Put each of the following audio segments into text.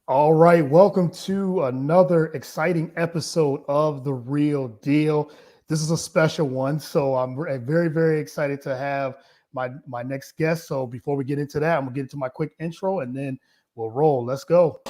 All right, welcome to another exciting episode of The Real Deal. This is a special one, so I'm very, very excited to have my next guest. So before we get into that, I'm gonna get into my quick intro and then we'll roll. Let's go.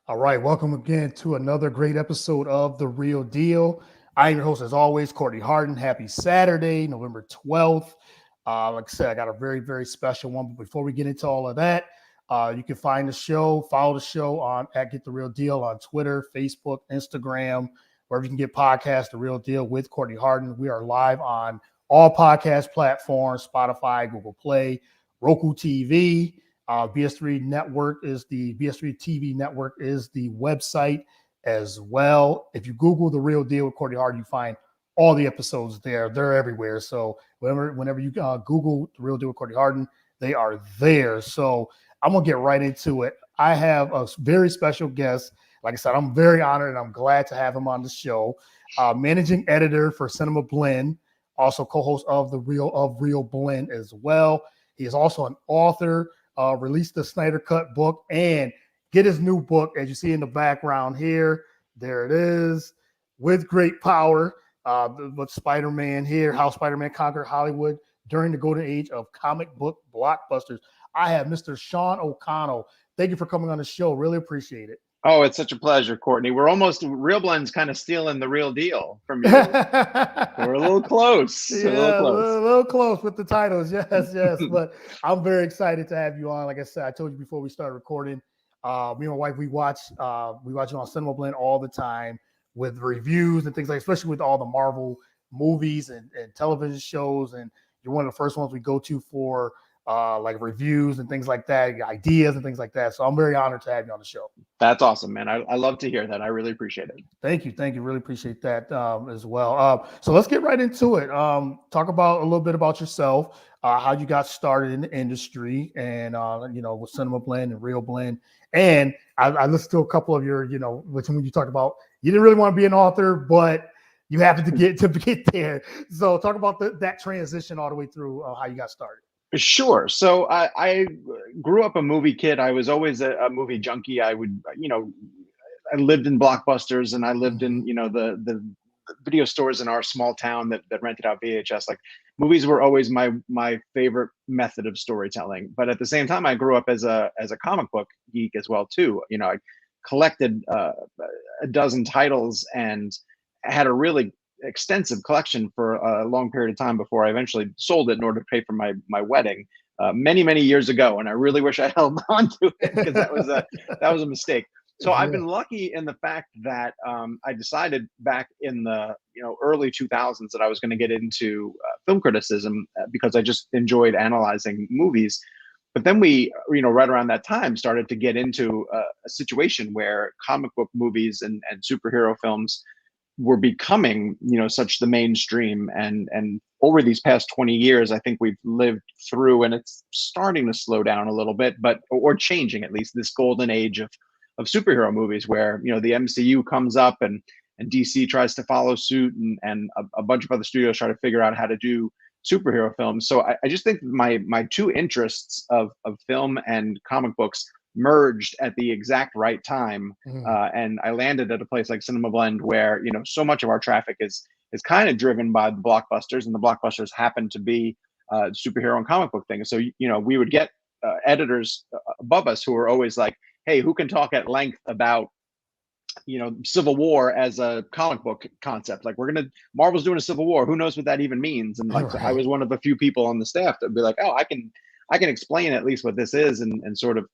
All right, welcome again to another great episode of The Real Deal. I am your host, as always, Courtney Harden. Happy Saturday, November 12th. Like I said, I got a very, very special one. But before we get into all of that, you can follow the show on at Get The Real Deal on Twitter, Facebook, Instagram, wherever you can get podcasts, The Real Deal with Courtney Harden. We are live on all podcast platforms, Spotify, Google Play, Roku TV. BS3 Network is the BS3 TV network is the website as well. If you Google The Real Deal with Courtney Harden, you find all the episodes there. They're everywhere. So whenever you Google The Real Deal with Courtney Harden, they are there. So I'm going to get right into it. I have a very special guest. Like I said, I'm very honored and I'm glad to have him on the show. Managing editor for CinemaBlend, also co-host of Real Blend as well. He is also an author. Released the Snyder Cut book and get his new book, as you see in the background here. There it is, With Great Power. With Spider-Man here, how Spider-Man conquered Hollywood during the golden age of comic book blockbusters. I have Mr. Sean O'Connell. Thank you for coming on the show. Really appreciate it. Oh, it's such a pleasure, Courtney. We're almost Real Blend's kind of stealing the real deal from you. We're a little close. Yeah, a little close with the titles. Yes, yes. But I'm very excited to have you on. Like I said, I told you before we started recording. Me and my wife, we watch you on CinemaBlend all the time with reviews and things like, especially with all the Marvel movies and television shows. And you're one of the first ones we go to for like reviews and things like that, ideas and things like that. So I'm very honored to have you on the show. That's awesome, man. I love to hear that. I really appreciate it. Thank you. Really appreciate that as well. So let's get right into it. Talk about a little bit about yourself, how you got started in the industry, and with CinemaBlend and Real Blend. And I listened to a couple of your, when you talked about you didn't really want to be an author, but you happened to get there. So talk about that transition all the way through how you got started. Sure. So I grew up a movie kid. I was always a movie junkie. I would, I lived in Blockbusters and I lived in, the video stores in our small town that rented out VHS. Like movies were always my favorite method of storytelling. But at the same time, I grew up as a comic book geek as well too. I collected a dozen titles and had a really extensive collection for a long period of time before I eventually sold it in order to pay for my wedding many years ago. And I really wish I held on to it because that was a mistake. So I've been lucky in the fact that I decided back in the early 2000s that I was going to get into film criticism because I just enjoyed analyzing movies. But then we, right around that time, started to get into a situation where comic book movies and superhero films were becoming, such the mainstream. And over these past 20 years, I think we've lived through, and it's starting to slow down a little bit, or changing at least, this golden age of superhero movies where, the MCU comes up and DC tries to follow suit, and a bunch of other studios try to figure out how to do superhero films. So I just think my two interests of film and comic books merged at the exact right time. And I landed at a place like CinemaBlend where, so much of our traffic is kind of driven by the blockbusters, and the blockbusters happen to be superhero and comic book things. So, we would get editors above us who were always like, hey, who can talk at length about Civil War as a comic book concept? Like, Marvel's doing a Civil War. Who knows what that even means? And like, right. I was one of the few people on the staff that would be like, oh, I can explain at least what this is and sort of,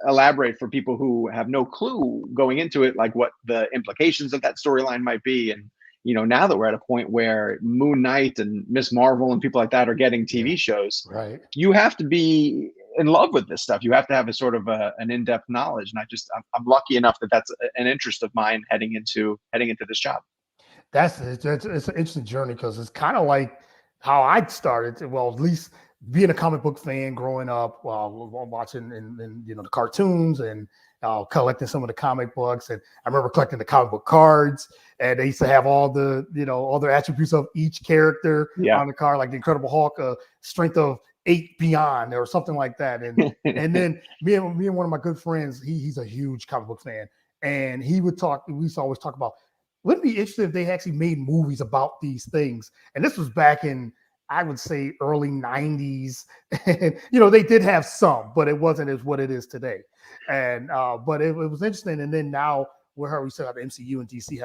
elaborate for people who have no clue going into it, like what the implications of that storyline might be. And, now that we're at a point where Moon Knight and Miss Marvel and people like that are getting TV shows, right? You have to be in love with this stuff. You have to have a sort of an in-depth knowledge, and I'm lucky enough that that's an interest of mine heading into this job. It's an interesting journey because it's kind of like how I started. Well, at least being a comic book fan growing up, watching and the cartoons and collecting some of the comic books. And I remember collecting the comic book cards, and they used to have all the all the attributes of each character on the card, like the Incredible Hulk, strength of 8 beyond or something like that. And then me and one of my good friends, he's a huge comic book fan, and he would talk. We used to always talk about, wouldn't it be interesting if they actually made movies about these things? And this was back in, I would say, early 90s. And, they did have some, but it wasn't as what it is today. And but it was interesting. And then now we said how the MCU and DC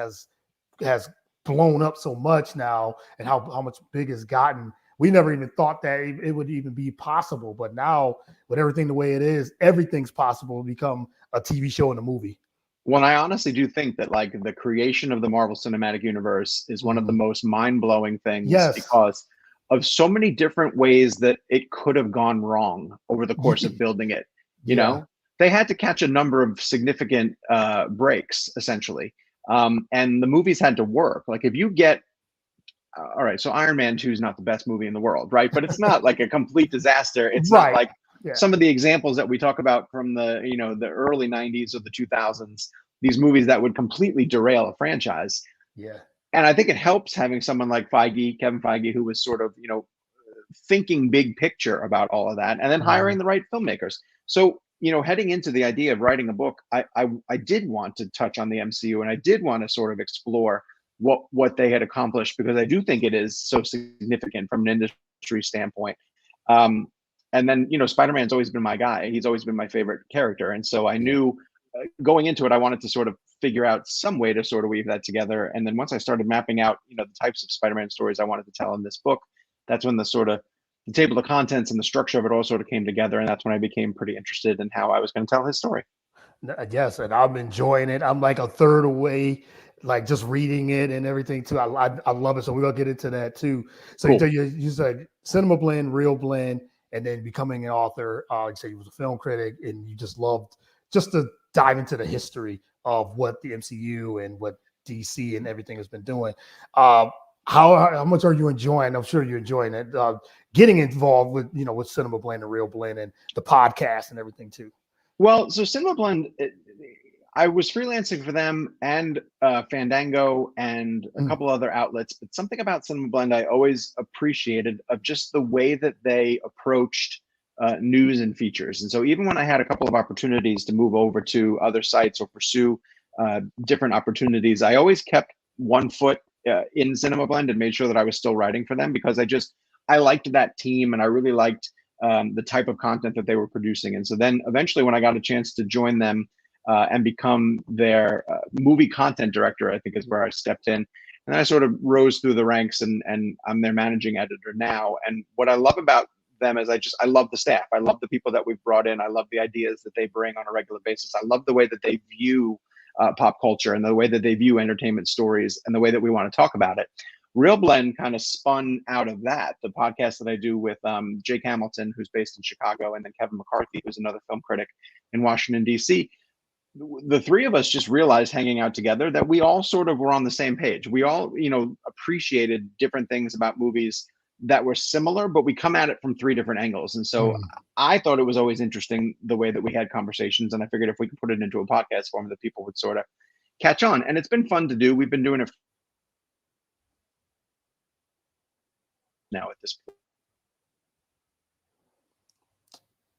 has blown up so much now, and how much big it's gotten. We never even thought that it would even be possible. But now, with everything the way it is, everything's possible to become a TV show and a movie. Well, I honestly do think that like the creation of the Marvel Cinematic Universe is one of the most mind-blowing things, because of so many different ways that it could have gone wrong over the course of building it. You know, they had to catch a number of significant breaks, essentially. And the movies had to work. Like if you get, all right, so Iron Man 2 is not the best movie in the world, right? But it's not like a complete disaster. It's not like some of the examples that we talk about from the, the early 90s or the 2000s, these movies that would completely derail a franchise. Yeah. And I think it helps having someone like Kevin Feige, who was sort of, thinking big picture about all of that, and then hiring the right filmmakers. So, heading into the idea of writing a book, I did want to touch on the MCU, and I did want to sort of explore what they had accomplished, because I do think it is so significant from an industry standpoint. And then, Spider-Man's always been my guy. He's always been my favorite character. And so I knew going into it, I wanted to sort of figure out some way to sort of weave that together. And then once I started mapping out, the types of Spider-Man stories I wanted to tell in this book, that's when the table of contents and the structure of it all sort of came together. And that's when I became pretty interested in how I was going to tell his story. Yes, and I'm enjoying it. I'm like a third away, like just reading it and everything too. I love it. So we're gonna get into that too. So cool. you said CinemaBlend, Real Blend, and then becoming an author. You said you was a film critic, and you just loved just to dive into the history of what the MCU and what DC and everything has been doing. How much are you enjoying? I'm sure you're enjoying it. Getting involved with with CinemaBlend and Real Blend and the podcast and everything too. Well, so CinemaBlend, I was freelancing for them and Fandango and a couple other outlets, but something about CinemaBlend I always appreciated, of just the way that they approached news and features. And so even when I had a couple of opportunities to move over to other sites or pursue different opportunities, I always kept one foot in CinemaBlend and made sure that I was still writing for them, because I liked that team, and I really liked the type of content that they were producing. And so then eventually when I got a chance to join them and become their movie content director, I think is where I stepped in. And then I sort of rose through the ranks, and I'm their managing editor now. And what I love about them is I love the staff. I love the people that we've brought in. I love the ideas that they bring on a regular basis. I love the way that they view pop culture, and the way that they view entertainment stories, and the way that we want to talk about it. Real Blend kind of spun out of that. The podcast that I do with Jake Hamilton, who's based in Chicago, and then Kevin McCarthy, who's another film critic in Washington, D.C. The three of us just realized, hanging out together, that we all sort of were on the same page. We all, appreciated different things about movies that were similar, but we come at it from three different angles. And so I thought it was always interesting the way that we had conversations, and I figured if we could put it into a podcast form, that people would sort of catch on. And it's been fun to do. We've been doing it now at this point.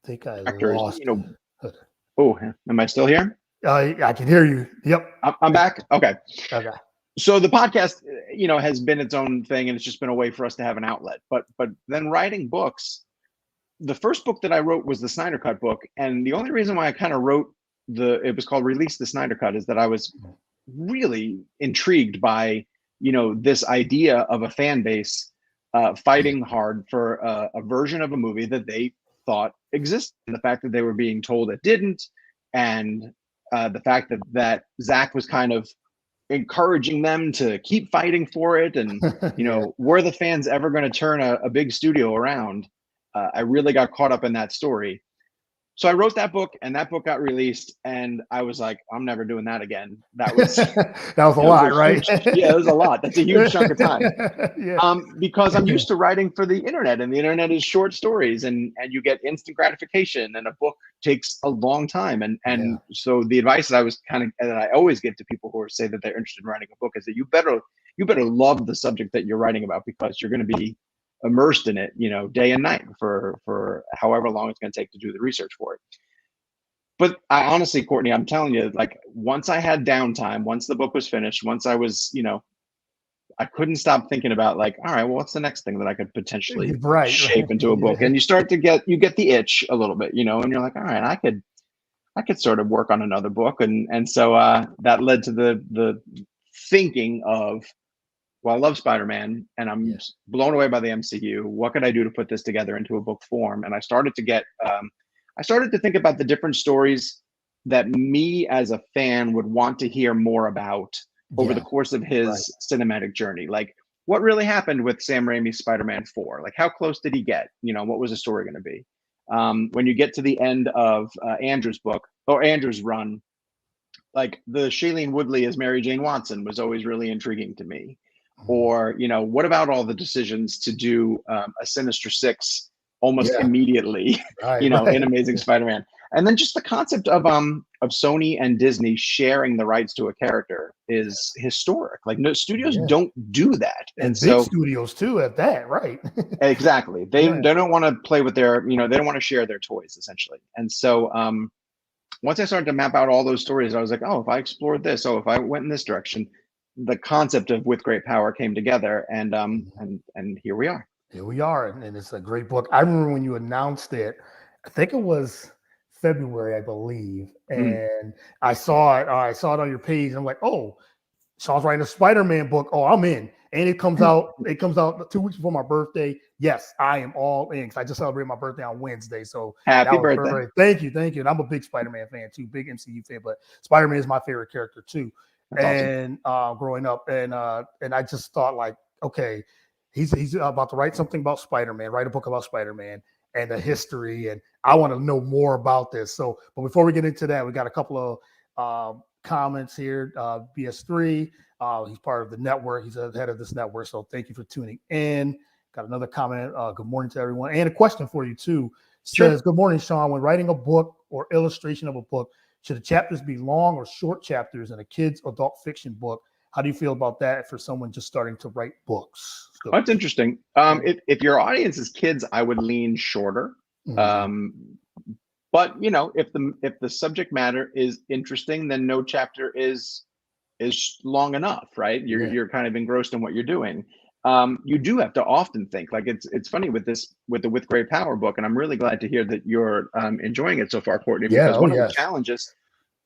I think I lost. Oh, am I still here? I can hear you. Yep. I'm back. Okay. Okay. So the podcast, has been its own thing, and it's just been a way for us to have an outlet. But then writing books, the first book that I wrote was the Snyder Cut book. And the only reason why I kind of wrote it was called Release the Snyder Cut, is that I was really intrigued by, this idea of a fan base fighting hard for a version of a movie that they thought existed, and the fact that they were being told it didn't, and the fact that Zach was kind of encouraging them to keep fighting for it, and were the fans ever going to turn a big studio around? I really got caught up in that story, So I wrote that book, and that book got released, and I was like, I'm never doing that again. That was That was a that was a lot, right? huge, yeah, it was a lot. That's a huge chunk of time. Yeah. Because I'm used to writing for the internet, and the internet is short stories, and you get instant gratification, and a book takes a long time. And Yeah. so the advice that I always give to people who say that they're interested in writing a book is that you better love the subject that you're writing about, because you're going to be immersed in it, day and night for however long it's going to take to do the research for it. But I honestly, Courtney, I'm telling you, like, once I had downtime, once the book was finished, once I was, I couldn't stop thinking about, like, all right, well, what's the next thing that I could potentially Right. shape into a book? Yeah. And you get the itch a little bit, and you're like, all right, I could sort of work on another book. And so that led to the thinking of, well, I love Spider-Man, and I'm Yeah. blown away by the MCU. What could I do to put this together into a book form? And I started to think about the different stories that me as a fan would want to hear more about over the Yeah. course of Right. his cinematic journey. Like, what really happened with Sam Raimi's Spider-Man 4? Like, how close did he get? What was the story going to be? When you get to the end of Andrew's book, or Andrew's run, like, the Shailene Woodley as Mary Jane Watson was always really intriguing to me. Mhm. Or, what about all the decisions to do a Sinister Six almost Yeah. immediately, Right. in Right. Amazing Spider-Man? And then just the concept of Sony and Disney sharing the rights to a character is historic. Like, no studios Yeah. don't do that. And And big so studios too at that, right? exactly, they Yeah. they don't want to play with their, they don't want to share their toys, essentially. And so once I started to map out all those stories, I was like, oh, if I explored this, oh, if I went in this direction, the concept of With Great Power came together, and Mhm. here we are. Here we are, and it's a great book. I remember when you announced it. I think it was February, I believe, Mm. and I saw it. I saw it on your page. And I'm like, oh, Sean's writing a Spider-Man book. Oh, I'm in. And it comes out. It comes out 2 weeks before my birthday. Yes, I am all in, because I just celebrated my birthday on Wednesday. So that Happy was birthday. perfect. Thank you, thank you. And I'm a big Spider-Man fan too, big MCU fan. But Spider-Man is my favorite character too. That's awesome. And growing up, and I just thought, like, okay, he's about to write something about Spider-Man, write a book about Spider-Man and the history, and I want to know more about this. So, but before we get into that, we got a couple of comments here. BS3, he's part of the network. He's the head of this network. So thank you for tuning in. Got another comment. Good morning to everyone. And a question for you too. Sure. Says, good morning, Sean. When writing a book or illustration of a book, should the chapters be long or short chapters in a kid's adult fiction book? How do you feel about that for someone just starting to write books? Oh, that's interesting. If your audience is kids, I would lean shorter. Mhm. Um, but if the subject matter is interesting, then no chapter is long enough, right? You're Yeah. you're kind of engrossed in what you're doing. You do have to often think, like, it's funny with the With Great Power book, and I'm really glad to hear that you're enjoying it so far, Courtney, Yeah. because Oh, one of the yes. challenges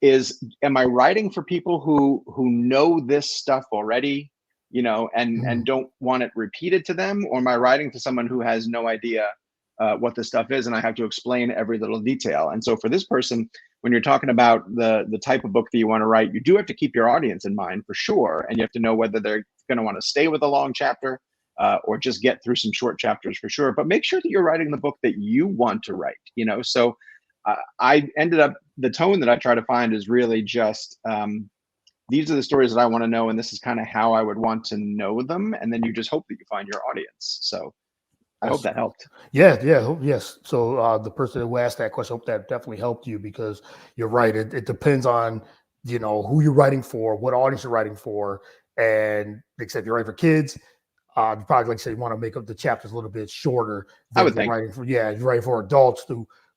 is, am I writing for people who know this stuff already, and Mhm. don't want it repeated to them, or am I writing to someone who has no idea what this stuff is, and I have to explain every little detail? And so for this person, when you're talking about the type of book that you want to write, you do have to keep your audience in mind, for sure, and you have to know whether they're going to want to stay with a long chapter, or just get through some short chapters, for sure. But make sure that you're writing the book that you want to write. So I ended up, the tone that I try to find is really just, these are the stories that I want to know, and this is kind of how I would want to know them, and then you just hope that you find your audience. So I hope That's that true. helped. Yeah, yeah, yes. So the person who asked that question, I hope that definitely helped you, because you're right. It depends on who you're writing for, what audience you're writing for, and except if you're writing for kids, you probably, like I said, you want to make up the chapters a little bit shorter I than would if you're think. writing for if you're writing for adults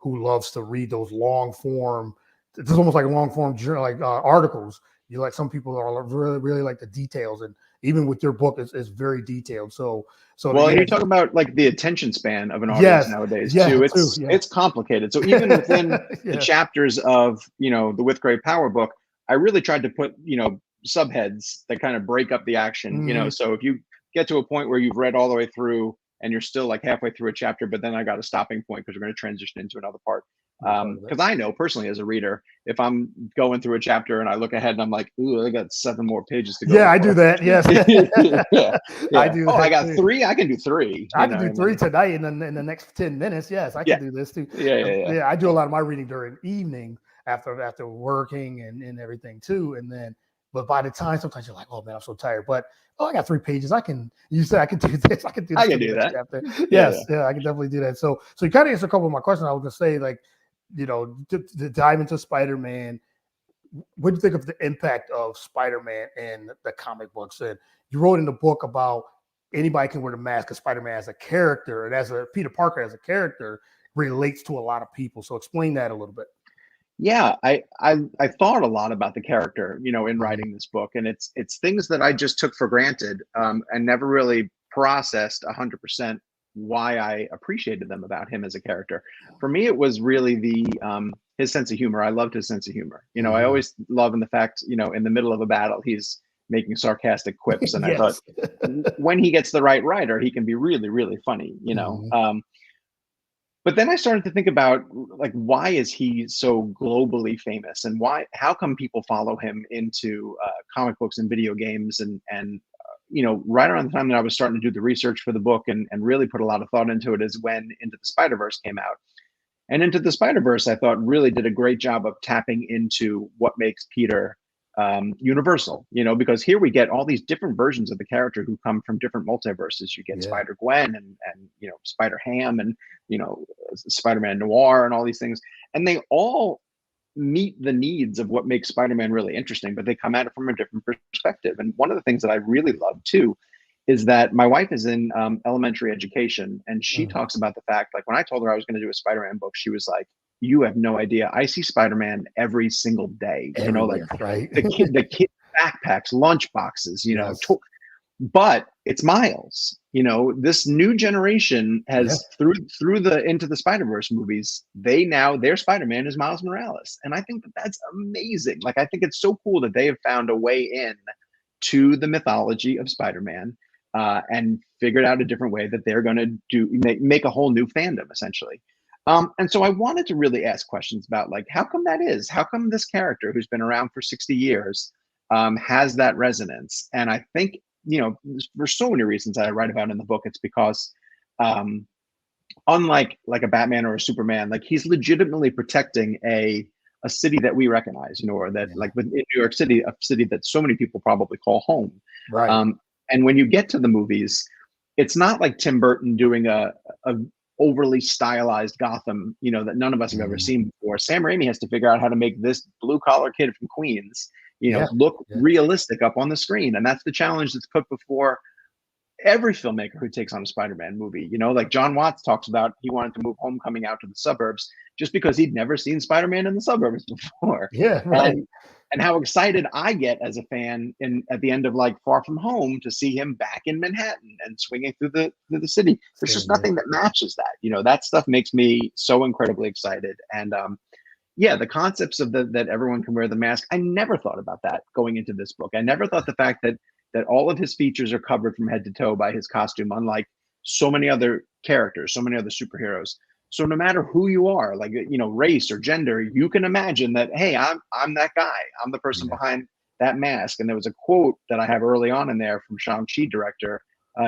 who loves to read those long form. It's almost like long form journal, like articles. You like, some people are really really like the details, and even with your book, it's very detailed. So Well, and yeah, you talk about, like, the attention span of an audience yes, nowadays yeah, too. too, It's yeah. it's complicated. So even within the Yeah. chapters of the With Great Power book, I really tried to put subheads that kind of break up the action. Mhm. So if you get to a point where you've read all the way through and you're still, like, halfway through a chapter, but then I got a stopping point because we're going to transition into another part. Because I know personally as a reader, if I'm going through a chapter and I look ahead and I'm like, ooh, I got 7 more pages to go. Yeah, I do that. Yes. Yeah. I do Oh, that I got too. 3. I can do 3. I can do 3 tonight in the next 10 minutes. Yes, I can do this too. Yeah. I do a lot of my reading during evening after working and everything too. And then, but by the time sometimes you're like, oh man, I'm so tired. But I got 3 pages. You said I can do this. I can do this. I can do that. Chapter. Yes, yeah, I can definitely do that. So you kind of answered a couple of my questions. I was gonna say, like, to dive into Spider-Man. What do you think of the impact of Spider-Man in the comic books? And you wrote in the book about anybody can wear the mask, because Spider-Man as a character and as a Peter Parker as a character relates to a lot of people. So explain that a little bit. Yeah, I thought a lot about the character, in writing this book, and it's things that I just took for granted, and never really processed 100% why I appreciated them about him as a character. For me, it was really his sense of humor. I loved his sense of humor. I always love in the fact, in the middle of a battle, he's making sarcastic quips, and I thought when he gets the right writer, he can be really, really funny. But then I started to think about, like, why is he so globally famous, and how come people follow him into comic books and video games, and right around the time that I was starting to do the research for the book and really put a lot of thought into it is when Into the Spider-Verse came out. And Into the Spider-Verse, I thought, really did a great job of tapping into what makes Peter universal, because here we get all these different versions of the character who come from different multiverses. You get Spider-Gwen and Spider-Ham and Spider-Man Noir and all these things, and they all meet the needs of what makes Spider-Man really interesting, but they come at it from a different perspective. And one of the things that I really love too is that my wife is in elementary education, and she talks about the fact, like, when I told her I was going to do a Spider-Man book, she was like, you have no idea. I see Spider-Man every single day. Everywhere, right? the kid backpacks, lunch boxes, but it's Miles. This new generation has through the Into the Spider-Verse movies, their Spider-Man is Miles Morales. And I think that's amazing. Like, I think it's so cool that they have found a way in to the mythology of Spider-Man, and figured out a different way that they're going to make a whole new fandom, essentially. And so I wanted to really ask questions about, like, how come that is? How come this character who's been around for 60 years has that resonance? And I think, for so many reasons that I write about in the book, it's because unlike like a Batman or a Superman, like, he's legitimately protecting a city that we recognize, or that like in New York City, a city that so many people probably call home. Right. And when you get to the movies, it's not like Tim Burton doing a overly stylized Gotham, that none of us have ever seen before. Sam Raimi has to figure out how to make this blue collar kid from Queens, look realistic up on the screen. And that's the challenge that's put before every filmmaker who takes on a Spider-Man movie. Like John Watts talks about, he wanted to move Homecoming out to the suburbs just because he'd never seen Spider-Man in the suburbs before. Yeah, right. And how excited I get as a fan at the end of, like, Far From Home, to see him back in Manhattan and swinging through the city. There's just nothing that matches that. That stuff makes me so incredibly excited. And the concepts of that everyone can wear the mask, I never thought about that going into this book. I never thought the fact that all of his features are covered from head to toe by his costume, unlike so many other characters, so many other superheroes. So no matter who you are, like, race or gender, you can imagine that, hey, I'm that guy. I'm the person behind that mask. And there was a quote that I have early on in there from Shang-Chi director,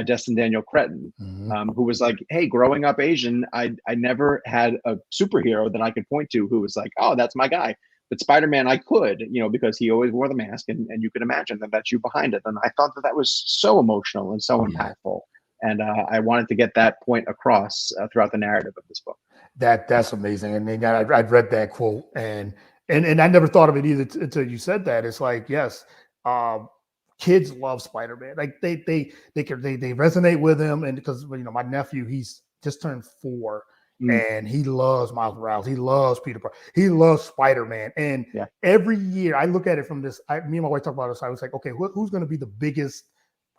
Destin Daniel Cretton, who was like, hey, growing up Asian, I never had a superhero that I could point to who was like, oh, that's my guy. But Spider-Man, I could, because he always wore the mask, and you could imagine that that's you behind it. And I thought that was so emotional and so impactful. And I wanted to get that point across throughout the narrative of this book. That's amazing. And then I'd read that quote, and I never thought of it either until you said that. It's like, yes, kids love Spider-Man. Like they resonate with him, and because my nephew, he's just turned 4. And he loves Miles Morales. He loves Peter Parker. He loves Spider-Man. And every year I look at it from this. Me and my wife talk about this. I was like, okay, who's going to be the biggest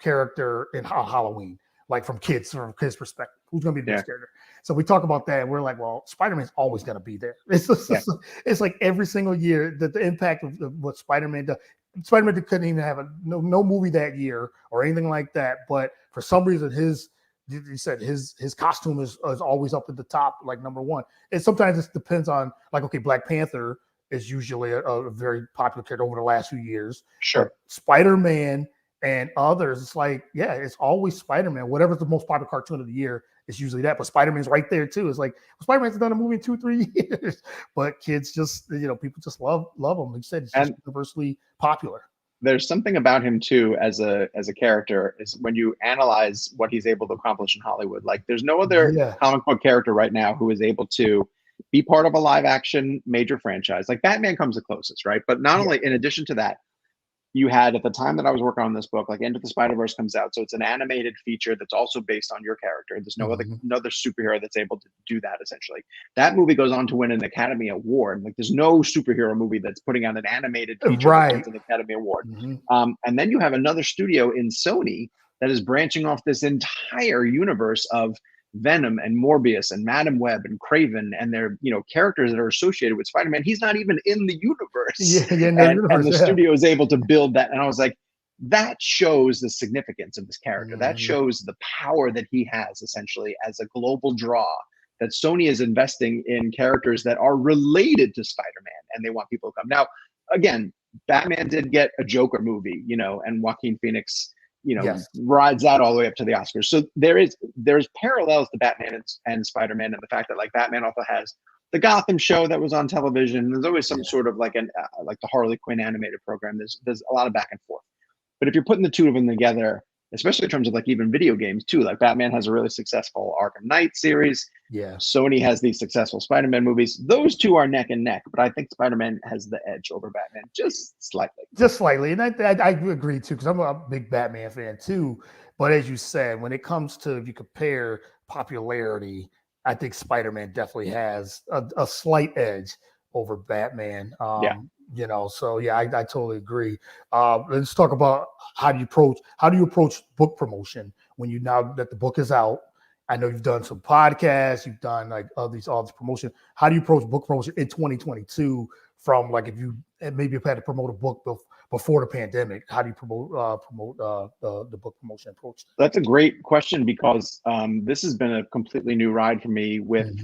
character in Halloween? Like from kids' perspective, who's going to be the biggest character? So we talk about that, and we're like, well, Spider-Man's always going to be there. It's like every single year that the impact of what Spider-Man does. Spider-Man couldn't even have no movie that year or anything like that. But for some reason, you said his costume is always up at the top, like number one. And sometimes it depends on, like, okay, Black Panther is usually a very popular character over the last few years, but Sure. Spider-Man and others, it's like, yeah, it's always Spider-Man. Whatever's the most popular cartoon of the year, it's usually that. But Spider-Man's right there too. It's like, well, Spider-Man's done a movie in 2-3 years, but kids just, people just love him. Like you said, it's just universally popular. There's something about him too as a character, is when you analyze what he's able to accomplish in Hollywood. Like, there's no other comic book character right now who is able to be part of a live action major franchise. Like, Batman comes the closest, right? But not only, in addition to that, you had, at the time that I was working on this book, like, Into the Spider-Verse comes out, so it's an animated feature that's also based on your character. There's no other superhero that's able to do that. Essentially, that movie goes on to win an Academy Award. Like, there's no superhero movie that's putting out an animated feature that wins an Academy Award. And then you have another studio in Sony that is branching off this entire universe of Venom and Morbius and Madam Web and Kraven and their characters that are associated with Spider-Man. He's not even in the universe. And the studio is able to build that. And I was like, that shows the significance of this character. That shows the power that he has, essentially, as a global draw, that Sony is investing in characters that are related to Spider-Man, and they want people to come. Now, again, Batman did get a Joker movie, and Joaquin Phoenix rides that all the way up to the Oscars. So there's parallels to Batman and Spider-Man, and the fact that, like, Batman also has the Gotham show that was on television. There's always some sort of like the Harley Quinn animated program. There's a lot of back and forth. But if you're putting the two of them together, especially in terms of, like, even video games too, like, Batman has a really successful Arkham Knight series. Yeah. Sony has these successful Spider-Man movies. Those two are neck and neck, but I think Spider-Man has the edge over Batman just slightly. Just slightly. And I agree too, because I'm a big Batman fan too. But as you said, when it comes to, if you compare popularity, I think Spider-Man definitely has a slight edge over Batman. So yeah, I totally agree. Let's talk about how do you approach book promotion when now that the book is out. I know you've done some podcasts, you've done like all this promotion. How do you approach book promotion in 2022? From, like, if you maybe have had to promote a book before the pandemic, how do you promote the book promotion approach? That's a great question, because this has been a completely new ride for me with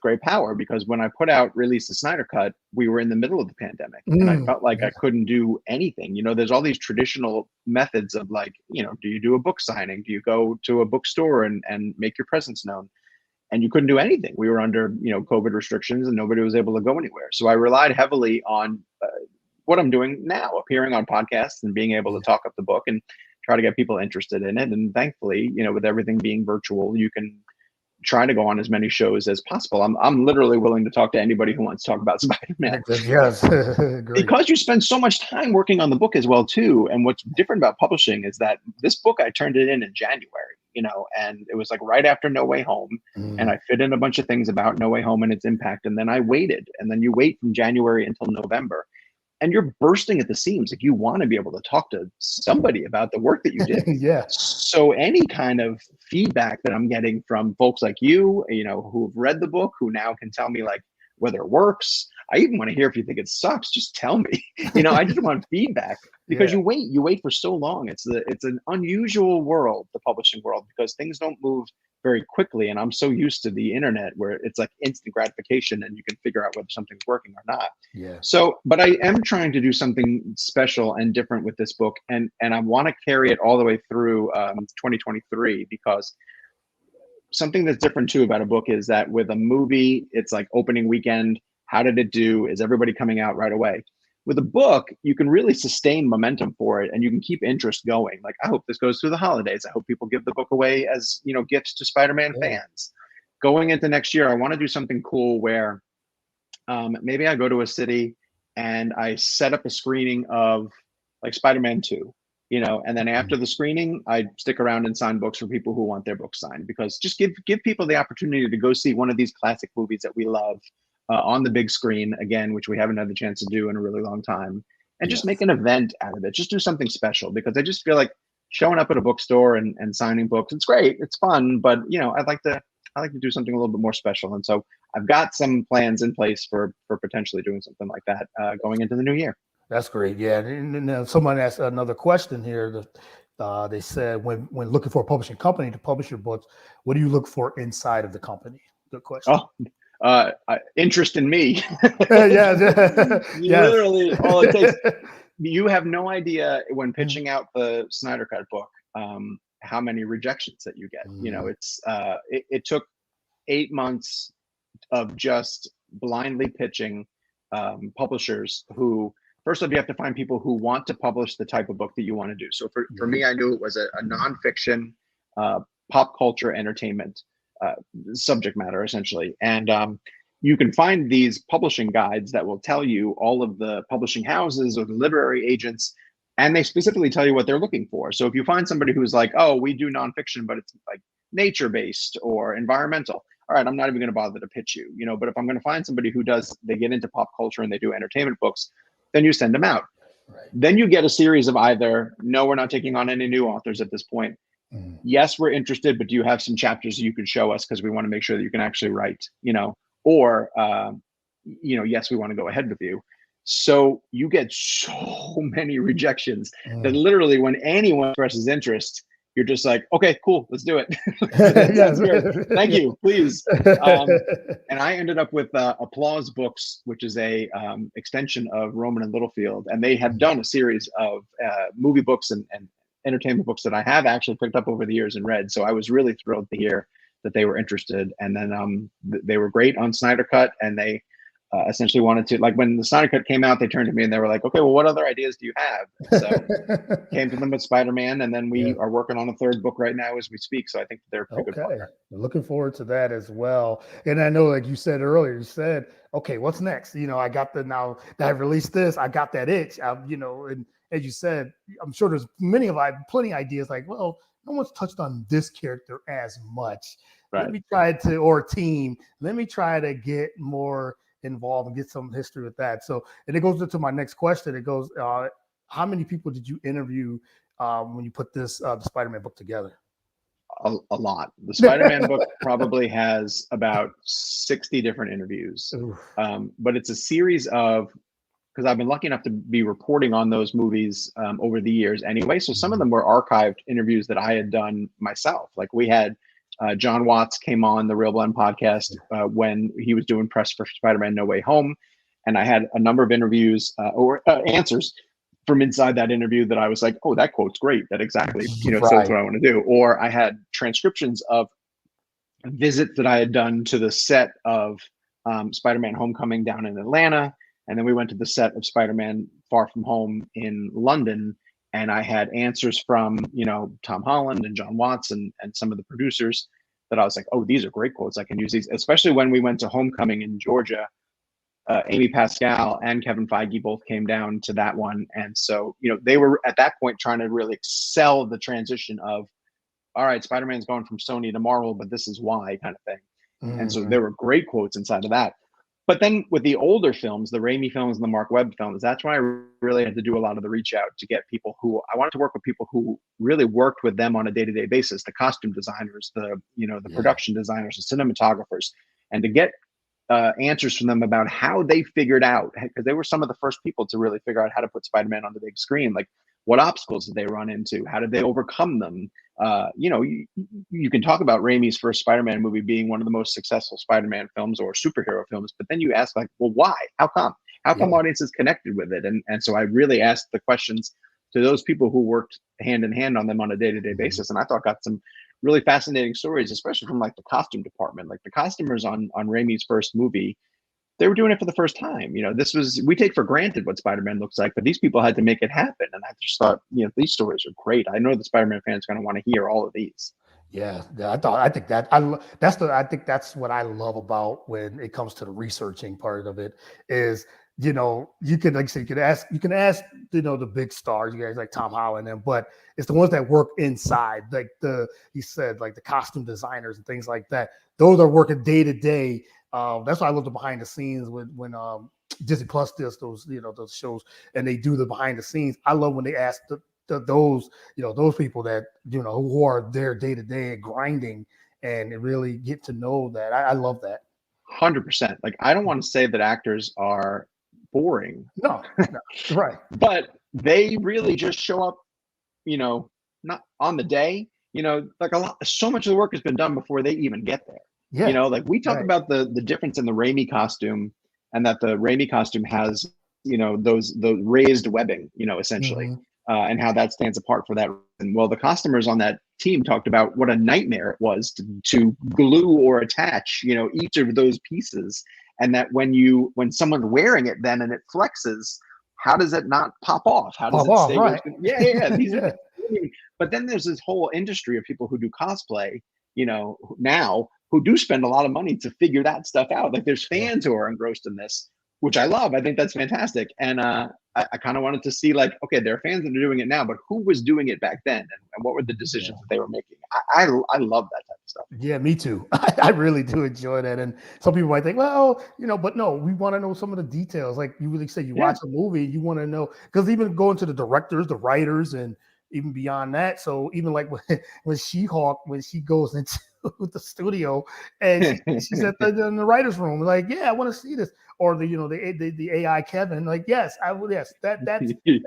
Great Power, because when I released the Snyder Cut, we were in the middle of the pandemic, and I felt like I couldn't do anything. There's all these traditional methods of, like, do you do a book signing? Do you go to a bookstore and make your presence known? And you couldn't do anything. We were under, COVID restrictions, and nobody was able to go anywhere. So I relied heavily on what I'm doing now, appearing on podcasts and being able to talk up the book and try to get people interested in it. And thankfully, with everything being virtual, you can try to go on as many shows as possible. I'm literally willing to talk to anybody who wants to talk about Spider-Man. Yes, because you spend so much time working on the book as well too. And what's different about publishing is that this book, I turned it in January. And it was like right after No Way Home. And I fit in a bunch of things about No Way Home and its impact. And then I waited. And then you wait from January until November. And you're bursting at the seams. Like, you want to be able to talk to somebody about the work that you did. So any kind of feedback that I'm getting from folks like you, who've read the book, who now can tell me, like, whether it works. I even want to hear if you think it sucks, just tell me. I just want feedback, because you wait for so long. It's an unusual world, the publishing world, because things don't move very quickly. And I'm so used to the internet where it's like instant gratification and you can figure out whether something's working or not. So, but I am trying to do something special and different with this book. And I want to carry it all the way through 2023, because something that's different too about a book is that with a movie, it's like opening weekend. How did it do? Is everybody coming out right away? With a book, you can really sustain momentum for it, and you can keep interest going. Like, I hope this goes through the holidays. I hope people give the book away as, gifts to Spider-Man fans. Going into next year, I want to do something cool where maybe I go to a city and I set up a screening of, like, Spider-Man 2. And then after the screening, I stick around and sign books for people who want their books signed, because just give people the opportunity to go see one of these classic movies that we love on the big screen again, which we haven't had the chance to do in a really long time, and just make an event out of it. Just do something special, because I just feel like showing up at a bookstore and signing books, it's great, it's fun, but I'd like to do something a little bit more special. And so I've got some plans in place for potentially doing something like that going into the new year. That's great. Yeah. And someone asked another question here. They said when looking for a publishing company to publish your books, what do you look for inside of the company? Good question. Oh, interest in me. Yes, yes. Literally all it takes. You have no idea when pitching out the Snyder Cut book, how many rejections that you get. It took 8 months of just blindly pitching publishers who, first off, you have to find people who want to publish the type of book that you want to do. So for me, I knew it was a nonfiction, pop culture entertainment subject matter, essentially. And you can find these publishing guides that will tell you all of the publishing houses or the literary agents, and they specifically tell you what they're looking for. So if you find somebody who's like, oh, we do nonfiction, but it's like nature based or environmental, all right, I'm not even going to bother to pitch you, but if I'm going to find somebody who they get into pop culture and they do entertainment books, then you send them out. Right. Then you get a series of either, no, we're not taking on any new authors at this point. Yes, we're interested, but do you have some chapters you could show us because we want to make sure that you can actually write, or, yes, we want to go ahead with you. So you get so many rejections that literally when anyone expresses interest, you're just like, okay, cool, let's do it. Yes. Thank you, please. And I ended up with Applause Books, which is a extension of Rowman and Littlefield, and they have done a series of movie books and entertainment books that I have actually picked up over the years and read. So I was really thrilled to hear that they were interested. And then they were great on Snyder Cut, and they essentially wanted to, like when the Snyder Cut came out, they turned to me and they were like, okay, well, what other ideas do you have? So came to them with Spider-Man, and then we are working on a third book right now as we speak. So I think they're a pretty good partner. Looking forward to that as well. And I know, like you said earlier, you said, okay, what's next? I got now that I released this, I got that itch, and as you said, I'm sure there's plenty of ideas like, well, no one's touched on this character as much. Right. Let me try to, or a team, let me try to get more involved and get some history with that. So, and it goes into my next question. It goes, how many people did you interview when you put this the Spider-Man book together? A lot. The Spider-Man book probably has about 60 different interviews, but it's a series of, because I've been lucky enough to be reporting on those movies over the years anyway. So some of them were archived interviews that I had done myself. Like we had John Watts came on the Real Blend podcast when he was doing press for Spider-Man No Way Home. And I had a number of interviews or answers from inside that interview that I was like, oh, that quote's great. That exactly, says what I want to do. Or I had transcriptions of visits that I had done to the set of Spider-Man Homecoming down in Atlanta. And then we went to the set of Spider-Man Far From Home in London. And I had answers from, Tom Holland and John Watts and some of the producers that I was like, oh, these are great quotes. I can use these, especially when we went to Homecoming in Georgia. Amy Pascal and Kevin Feige both came down to that one. And so, they were at that point trying to really excel the transition of, all right, Spider-Man's going from Sony to Marvel, but this is why kind of thing. And so there were great quotes inside of that. But then with the older films, the Raimi films and the Mark Webb films, that's when I really had to do a lot of the reach out to get people who I wanted to work with, people who really worked with them on a day-to-day basis, the costume designers, the production designers, the cinematographers, and to get answers from them about how they figured out, because they were some of the first people to really figure out how to put Spider-Man on the big screen. Like, what obstacles did they run into? How did they overcome them? You can talk about Raimi's first Spider-Man movie being one of the most successful Spider-Man films or superhero films, but then you ask, like, well, why? How come? How come audiences connected with it? And so I really asked the questions to those people who worked hand in hand on them on a day-to-day basis. And I thought got some really fascinating stories, especially from like the costume department. Like the costumers on Raimi's first movie, they were doing it for the first time. We take for granted what Spider-Man looks like, but these people had to make it happen. And I just thought, these stories are great. I know the Spider-Man fans are going to want to hear all of these. Yeah, I think that's what I love about when it comes to the researching part of it is, you can, like I said, you can ask, the big stars, you guys like Tom Holland, but it's the ones that work inside, like he said, like the costume designers and things like that. Those are working day to day. That's why I love the behind the scenes when Disney Plus does those, those shows, and they do the behind the scenes. I love when they ask those people that, who are there day to day grinding and really get to know that. I love that. 100%. Like, I don't want to say that actors are boring. No, right. But they really just show up, not on the day, like so much of the work has been done before they even get there. Yeah. Like we talk Right. about the difference in the Raimi costume, and that the Raimi costume has, the raised webbing, essentially, Mhm. and how that stands apart for that reason. Well, the costumers on that team talked about what a nightmare it was to glue or attach, each of those pieces, and that when someone's wearing it then and it flexes, how does it not pop off? How does Pop it off, stay where right. it's going? Yeah. These are Yeah. but then there's this whole industry of people who do cosplay, now, who do spend a lot of money to figure that stuff out. Like there's Yeah. fans who are engrossed in this, which I love. I think that's fantastic. And I kind of wanted to see, like, okay, there are fans that are doing it now, but who was doing it back then, and what were the Yeah. decisions that they were making? I love that type of stuff. Yeah, me too. I really do enjoy that. And some people might think, well, but no, we want to know some of the details. Like you really say, you Yeah. watch a movie, you want to know, because even going to the directors, the writers, and even beyond that. So even like when She-Hulk, when she goes into the studio and she's at in the writers' room, like, yeah, I want to see this. Or the AI Kevin, like, yes, I will. Yes, that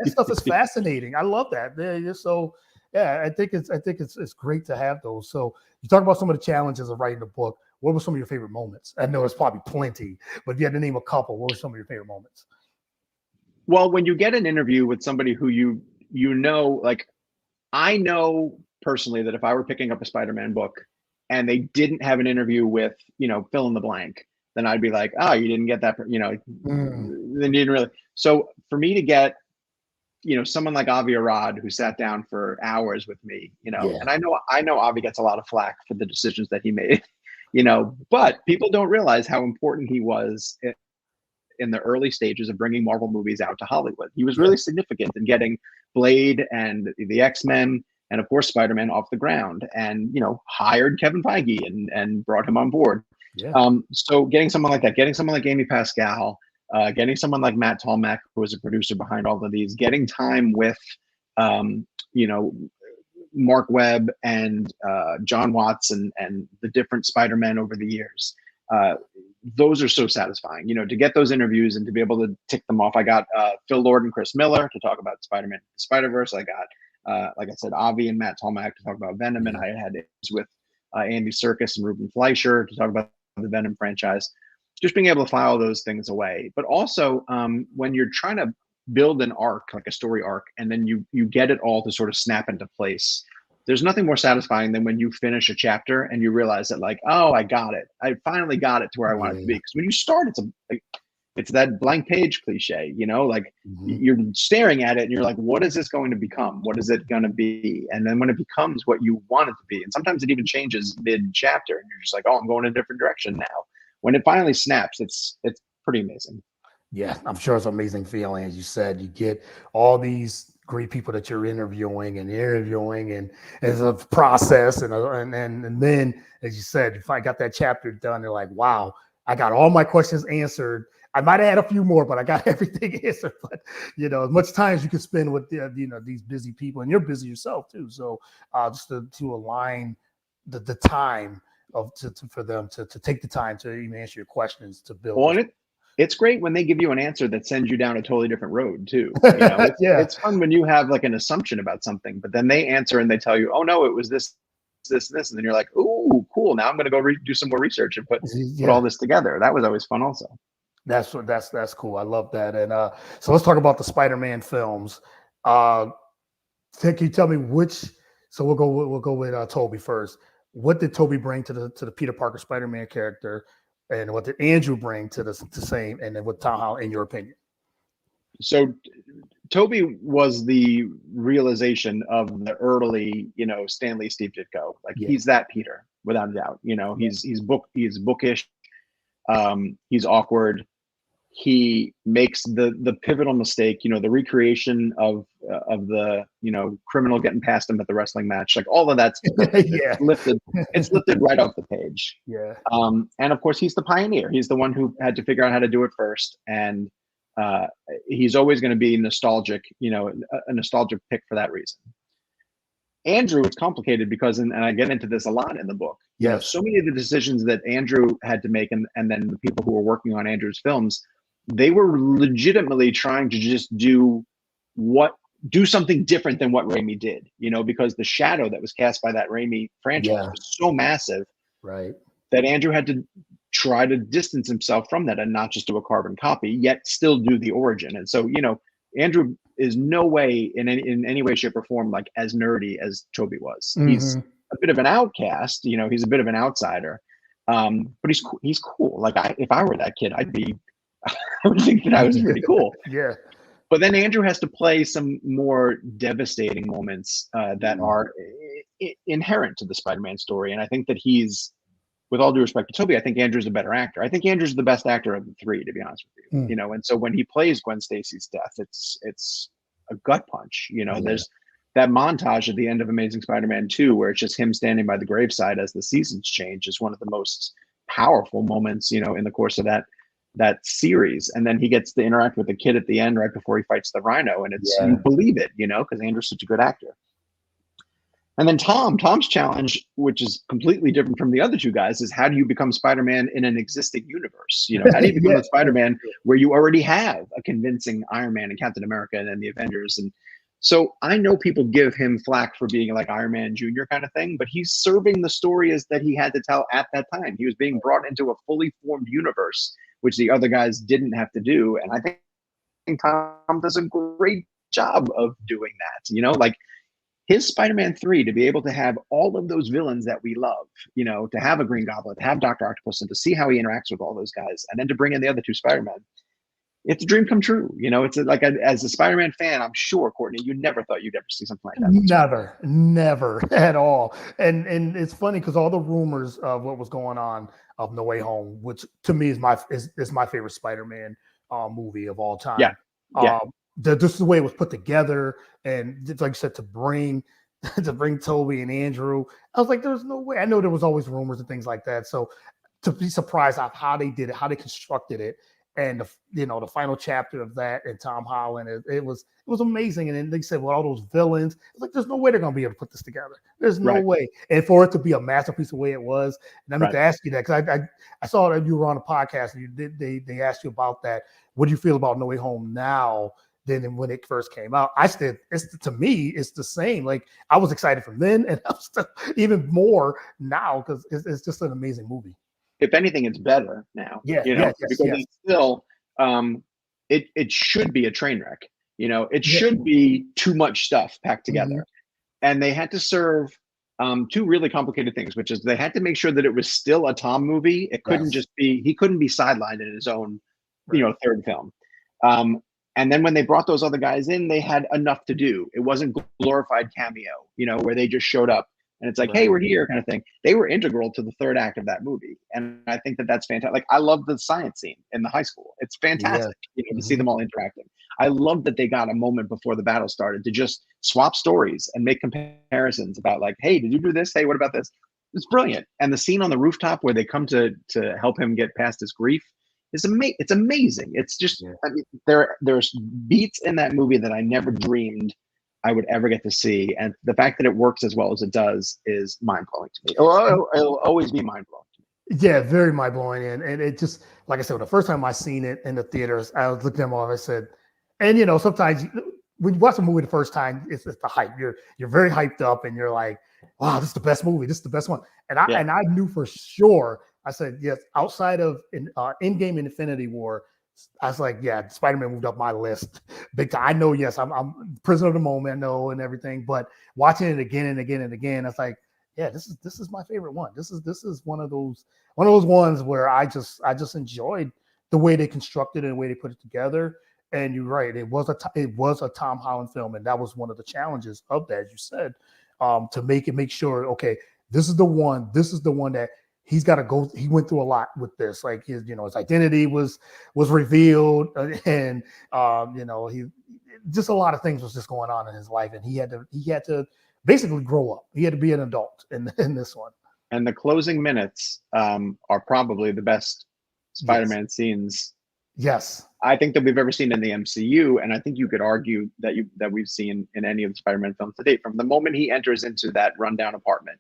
stuff is fascinating. I love that. So yeah, I think it's great to have those. So you talk about some of the challenges of writing a book. What were some of your favorite moments? I know it's probably plenty, but if you had to name a couple, what were some of your favorite moments? Well, when you get an interview with somebody who like, I know personally that if I were picking up a Spider-Man book and they didn't have an interview with, fill in the blank, then I'd be like, oh, you didn't get that, Mm, then you didn't really. So for me to get, someone like Avi Arad who sat down for hours with me, yeah, and I know Avi gets a lot of flack for the decisions that he made, but people don't realize how important he was in the early stages of bringing Marvel movies out to Hollywood. He was yeah, really significant in getting Blade and the X-Men and of course Spider-Man off the ground, and hired Kevin Feige and brought him on board. yeah, So getting someone like that, getting someone like Amy Pascal, getting someone like Matt Tolmach, who was a producer behind all of these, getting time with um, you know Mark Webb and John Watts and the different Spider-Men over the years. Those are so satisfying, to get those interviews and to be able to tick them off. I got Phil Lord and Chris Miller to talk about Spider-Man, Spider-Verse. I got, like I said, Avi and Matt Tolmach to talk about Venom, and yeah, I had it with Andy Serkis and Ruben Fleischer to talk about the Venom franchise. Just being able to file those things away, but also when you're trying to build an arc, like a story arc, and then you get it all to sort of snap into place. There's nothing more satisfying than when you finish a chapter and you realize that, like, oh, I got it. I finally got it to where I want it to be. yeah. Because when you start, it's that blank page cliche, like Mhm. you're staring at it and you're like, what is this going to become? What is it going to be? And then when it becomes what you want it to be, and sometimes it even changes mid chapter, and you're just like, oh, I'm going in a different direction now. When it finally snaps, it's pretty amazing. Yeah, I'm sure it's an amazing feeling. As you said, you get all these great people that you're interviewing, and it's a process, and then, as you said, if I got that chapter done, they're like, wow, I got all my questions answered. I might have had a few more, but I got everything answered. But as much time as you can spend with these busy people, and you're busy yourself too. So just to align the time for them to take the time to even answer your questions to build Well, this. and it's great when they give you an answer that sends you down a totally different road too. It's Yeah. it's fun when you have like an assumption about something, but then they answer and they tell you, oh no, it was this, and then you're like, ooh, cool. Now I'm going to go do some more research and put all Yeah, this together. That was always fun, also. that's cool. I love that. And so let's talk about the Spider-Man films. Uh, can you tell me which? So we'll go with Toby first. What did Toby bring to the Peter Parker Spider-Man character, and what did Andrew bring to the same? And then what Tom Holland, in your opinion? So Toby was the realization of the early, Stan Lee, Steve Ditko. Like Yeah, he's that Peter without a doubt. yeah, He's bookish. He's awkward. He makes the pivotal mistake, the recreation of the criminal getting past him at the wrestling match, like all of that stuff. yeah, It's lifted right off the page. yeah, And of course, he's the pioneer. He's the one who had to figure out how to do it first, and uh, he's always going to be nostalgic, a nostalgic pick for that reason. Andrew is complicated because, and I get into this a lot in the book, yes, so many of the decisions that Andrew had to make, and then the people who were working on Andrew's films, they were legitimately trying to just do what do something different than what Raimi did, because the shadow that was cast by that Raimi franchise Yeah. was so massive Right. that Andrew had to try to distance himself from that and not just do a carbon copy, yet still do the origin. And so, Andrew is no way in any way, shape, or form like as nerdy as Toby was. He's Mm-hmm. a bit of an outcast, he's a bit of an outsider. But he's cool. Like if I were that kid, I would think that I was pretty cool. Yeah. But then Andrew has to play some more devastating moments that are inherent to the Spider-Man story. And I think that with all due respect to Toby, I think Andrew's a better actor. I think Andrew's the best actor of the three, to be honest with you. And so when he plays Gwen Stacy's death, it's a gut punch. There's that montage at the end of Amazing Spider-Man 2, where it's just him standing by the graveside as the seasons change, is one of the most powerful moments, in the course of that series. And then he gets to interact with the kid at the end right before he fights the Rhino, and you believe it, because Andrew's such a good actor. And then Tom's challenge, which is completely different from the other two guys, is how do you become Spider-Man in an existing universe? How do you become a Spider-Man where you already have a convincing Iron Man and Captain America and then the Avengers? And so I know people give him flack for being like Iron Man Jr. kind of thing, but he's serving the story as that he had to tell at that time. He was being brought into a fully formed universe, which the other guys didn't have to do. And I think Tom does a great job of doing that, like his Spider-Man 3, to be able to have all of those villains that we love, to have a Green Goblin, to have Dr. Octopus, and to see how he interacts with all those guys, and then to bring in the other two Spider-Men, it's a dream come true. It's as a Spider-Man fan, I'm sure, Courtney, you never thought you'd ever see something like that. Never at all. And it's funny because all the rumors of what was going on of No Way Home, which to me is my favorite Spider-Man movie of all time. Yeah. This is the way it was put together, and like you said, to bring Toby and Andrew, I was like, there's no way. I know there was always rumors and things like that. So to be surprised at how they did it, how they constructed it, and the final chapter of that and Tom Holland, it was amazing. And then they said, well, all those villains, it's like there's no way they're gonna be able to put this together. There's no way. And for it to be a masterpiece the way it was, and I meant to ask you that because I saw that you were on a podcast and they asked you about that. What do you feel about No Way Home now than when it first came out? To me, it's the same. Like I was excited from then, and I'm still even more now because it's just an amazing movie. If anything, it's better now. Because it's still, it should be a train wreck. It should be too much stuff packed together, and they had to serve two really complicated things, which is they had to make sure that it was still a Tom movie. It couldn't just be he couldn't be sidelined in his own, third film. And then when they brought those other guys in, they had enough to do. It wasn't glorified cameo, where they just showed up and it's like, hey, we're here kind of thing. They were integral to the third act of that movie. And I think that that's fantastic. Like, I love the science scene in the high school. It's fantastic to see them all interacting. I love that they got a moment before the battle started to just swap stories and make comparisons about like, hey, did you do this? Hey, what about this? It's brilliant. And the scene on the rooftop where they come to help him get past his grief, it's amazing. It's just, I mean, there's beats in that movie that I never dreamed I would ever get to see, and the fact that it works as well as it does is mind blowing to me. It'll always be mind blowing to me. Yeah, very mind blowing, and it just, like I said, the first time I seen it in the theaters, I was looking at them all. I said, and sometimes when you watch a movie the first time, it's the hype. You're very hyped up, and you're like, wow, this is the best movie. This is the best one. And I knew for sure. I said, yes, outside of Endgame and Infinity War, I was like, yeah, Spider-Man moved up my list big time. I know, yes, I'm prisoner of the moment, I know, and everything, but watching it again and again and again, I was like, yeah, this is my favorite one. This is one of those ones where I just enjoyed the way they constructed it and the way they put it together. And you're right, it was a Tom Holland film, and that was one of the challenges of that, as you said, to make sure, okay, this is the one that he's got to go. He went through a lot with this. Like his identity was revealed, and he just a lot of things was just going on in his life, and he had to basically grow up. He had to be an adult in this one. And the closing minutes are probably the best Spider-Man scenes. Yes, I think that we've ever seen in the MCU, and I think you could argue that we've seen in any of the Spider-Man films to date. From the moment he enters into that rundown apartment,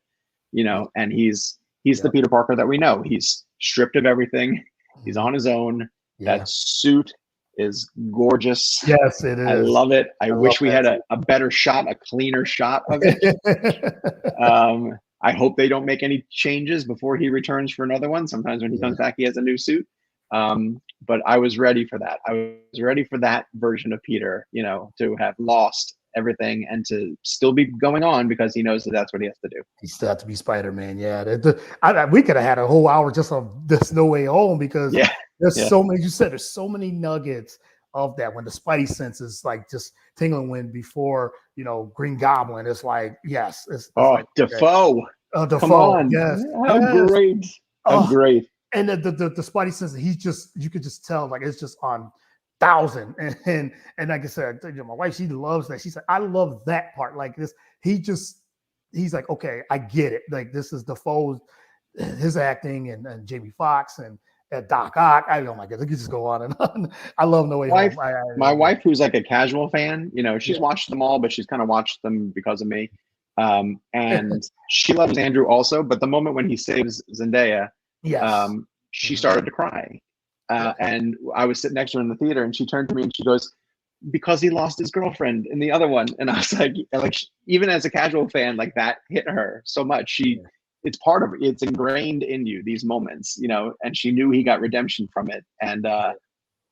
and he's the Peter Parker that we know. He's stripped of everything. He's on his own. That suit is gorgeous. Yes, it I is. love it. I love wish we that had a better shot, a cleaner shot of it. too. I hope they don't make any changes before he returns for another one. Sometimes when he comes back, he has a new suit. But I was ready for that. I was ready for that version of Peter, you know, to have lost everything and to still be going on because he knows that that's what he has to do. He still had to be Spider-Man. Yeah, we could have had a whole hour just on this No Way Home because Yeah, there's yeah. so many. You said there's so many nuggets of that when the Spidey sense is like just tingling. When before you know Green Goblin, it's like yes, it's Oh, like okay. Defoe. Come Defoe, on. yes, How yes. great. How Oh, great. and the Spidey sense, he's just you could just tell like it's just on thousand and like I said, you know, my wife she loves that. She said I love that part like this. He's like okay, I get it. Like this is Defoe's his acting and Jamie Foxx and Doc Ock. I oh my god, they could just go on and on. I love No Way Wife, Home. my wife, who's like a casual fan, you know, she's Yeah. watched them all, but she's kind of watched them because of me. And she loves Andrew also, but the moment when he saves Zendaya, Yes. she started to cry. Yeah. And I was sitting next to her in the theater, and she turned to me and she goes, "Because he lost his girlfriend in the other one." And I was like, even as a casual fan, like that hit her so much. It's part of it. It's ingrained in you, these moments, you know. And she knew he got redemption from it, and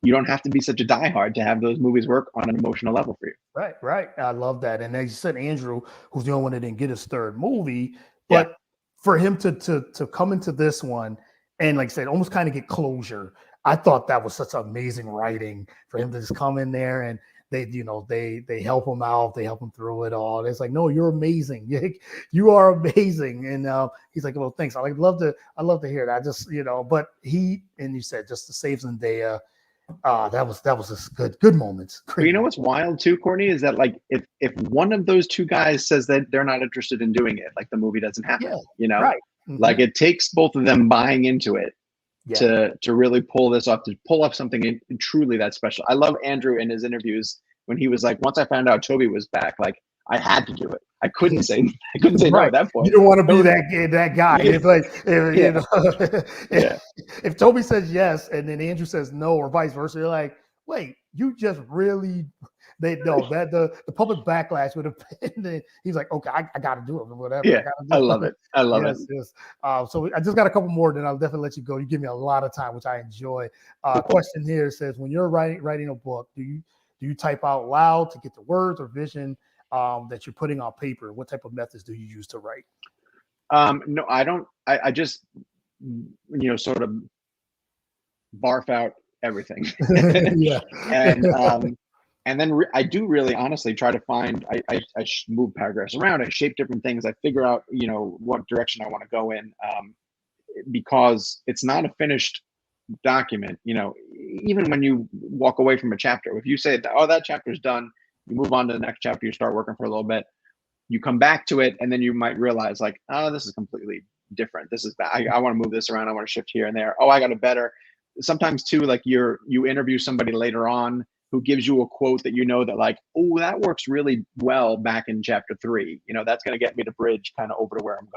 you don't have to be such a diehard to have those movies work on an emotional level for you. Right, right. I love that. And as you said, Andrew, who's the only one that didn't get his third movie, Yeah. but for him to come into this one and like I said, almost kind of get closure. I thought that was such amazing writing for him to just come in there and they help him out, they help him through it all. It's like, no, you're amazing. You are amazing. And he's like, well, thanks. I love to hear that. Just but you said just to save Zendaya. That was just good moments. But you know what's wild too, Courtney, is that like if one of those two guys says that they're not interested in doing it, like the movie doesn't happen. Yeah, You know, right. Mm-hmm. like it takes both of them buying into it Yeah. to really pull this off, to pull off something truly that special. I love Andrew in his interviews when he was like, once I found out Toby was back, like I had to do it. I couldn't say no Right. at that point. You don't want to be that guy. Yeah. It's like Yeah. Yeah. if Toby says yes and then Andrew says no, or vice versa, you're like, wait, you just really they know that the public backlash would have been. He's like, okay, I got to do it, whatever. Yeah, I love it. I love it. Yes. So I just got a couple more, then I'll definitely let you go. You give me a lot of time, which I enjoy. Question here says, when you're writing a book, do you type out loud to get the words or vision that you're putting on paper? What type of methods do you use to write? No, I don't. I just sort of barf out everything. Yeah. And then I do really honestly try to find, I move paragraphs around, I shape different things, I figure out, what direction I want to go in, because it's not a finished document, even when you walk away from a chapter, if you say, oh, that chapter's done, you move on to the next chapter, you start working for a little bit, you come back to it, and then you might realize like, oh, this is completely different. This is bad. I want to move this around. I want to shift here and there. Oh, I got a better. Sometimes too, like you interview somebody later on who gives you a quote that that like, oh, that works really well back in chapter 3. That's going to get me to bridge kind of over to where I'm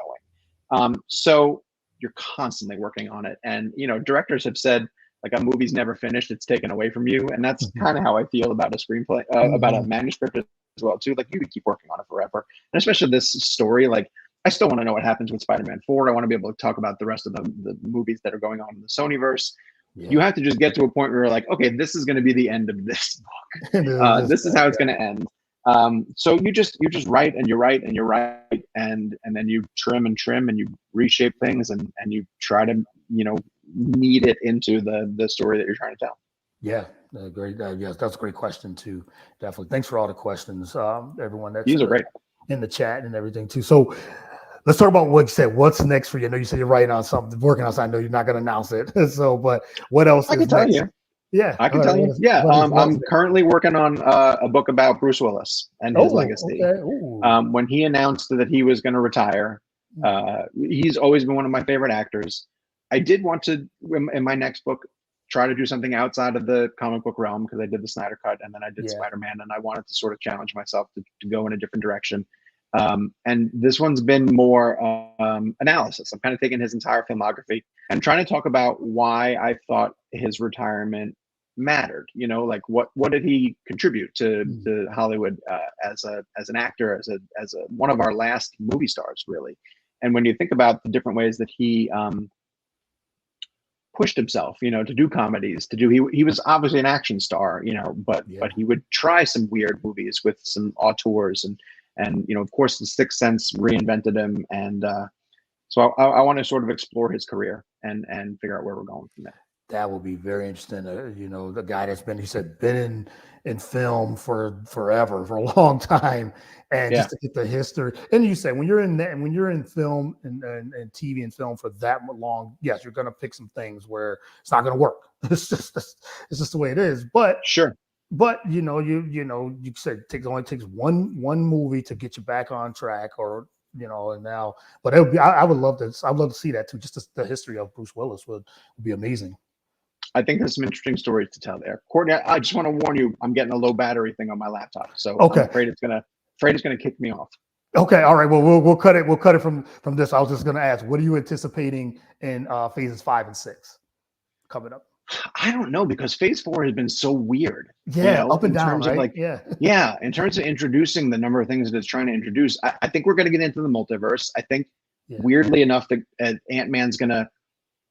going. So you're constantly working on it. And, directors have said like a movie's never finished, it's taken away from you. And that's kind of how I feel about a screenplay, about a manuscript as well too. Like you could keep working on it forever. And especially this story, like I still want to know what happens with Spider-Man 4. I want to be able to talk about the rest of the movies that are going on in the Sonyverse. Yeah. You have to just get to a point where you're like, okay, this is going to be the end of this book. This is how it's going to end. So you just write and you write and you write and then you trim and you reshape things and you try to knead it into the story that you're trying to tell. Yeah, great. Yes, that's a great question too. Definitely. Thanks for all the questions, everyone. These are great in the chat and everything too. So let's talk about what you said. What's next for you? I know you said you're writing on something, working on something. I know you're not going to announce it. So, but what else? I can tell you. Yeah, I can tell you. Yeah, I'm currently working on a book about Bruce Willis and his legacy. Okay. When he announced that he was going to retire, he's always been one of my favorite actors. I did want to, in my next book, try to do something outside of the comic book realm because I did the Snyder Cut and then I did Spider-Man, and I wanted to sort of challenge myself to go in a different direction. And this one's been more analysis. I'm kind of taking his entire filmography and trying to talk about why I thought his retirement mattered. You know, like what did he contribute to Mm. to Hollywood as an actor, as a one of our last movie stars, really. And when you think about the different ways that he pushed himself, you know, to do comedies, to do he was obviously an action star, you know, but Yeah. he would try some weird movies with some auteurs, and you know, of course, The Sixth Sense reinvented him, and so I want to sort of explore his career and figure out where we're going from there. That will be very interesting. You know, the guy that's been, you said, been in film for forever, for a long time, and Yeah, just to get the history. And you say when you're in that, when you're in film and TV and film for that long, yes, you're going to pick some things where it's not going to work. It's just the way it is. sure. But you said it only takes one movie to get you back on track, or and now, but it would be. I would love to. I'd love to see that too. Just the history of Bruce Willis would be amazing. I think there's some interesting stories to tell there. Courtney, I just want to warn you, I'm getting a low battery thing on my laptop, so I'm Okay. afraid it's gonna kick me off. Okay. All right. Well, we'll cut it. We'll cut it from this. I was just going to ask, what are you anticipating in phases 5 and 6 coming up? I don't know, because phase 4 has been so weird, you Yeah, know, up and in down, terms of right? like, Yeah. yeah, in terms of introducing the number of things that it's trying to introduce. I think we're going to get into the multiverse. I think, Yeah. weirdly enough, that Ant-Man's going to